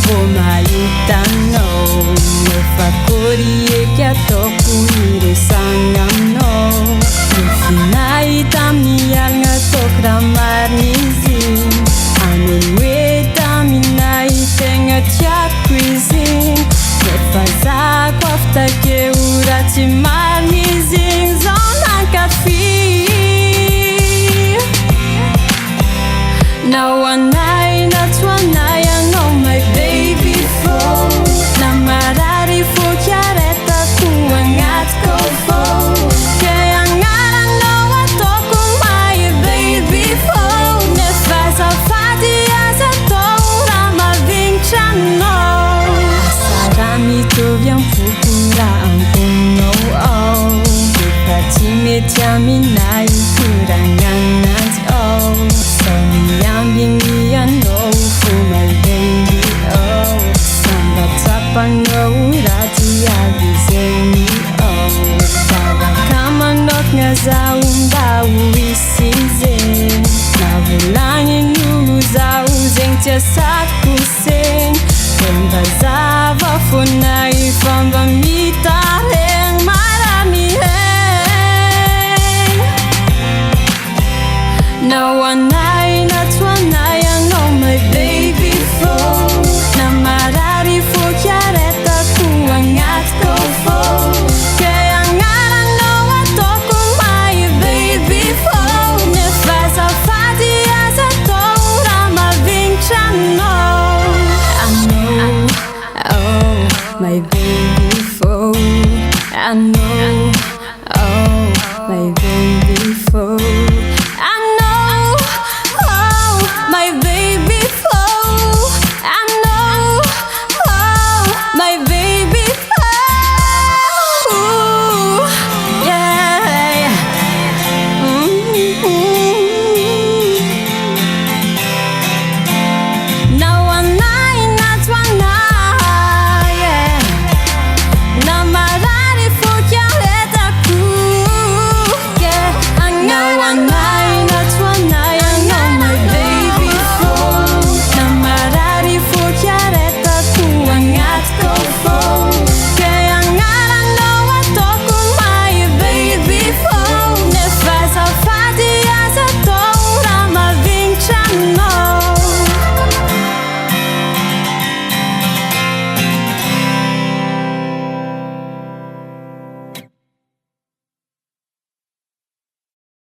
vou mahitanao efa akory eky ataoko iresagnanao nfinahita amin'ny alina ataoko raha marina izy anony hoe taminay tegna tiako izy nefa zako avy takeo raha tsy marina izy igny zao nankafy na ho anay na tsy ho anay anao my baby fô na marary fô kiaretako agnatiko fô ke agnaranao ataoko my baby fô nefa azafady aza atao raha mahavignitra anao sara mitovy am'foko raha amponao ao efa tsy mety aminay koragnananjy ao Yambingi anao fô my baby oh samba tsapanao raty aby zegny oh zavaka manokagna zaho mba ho hisy zegny navolagnin'olo zaho zegny tsy asako segny mba zava fônay fa mba mita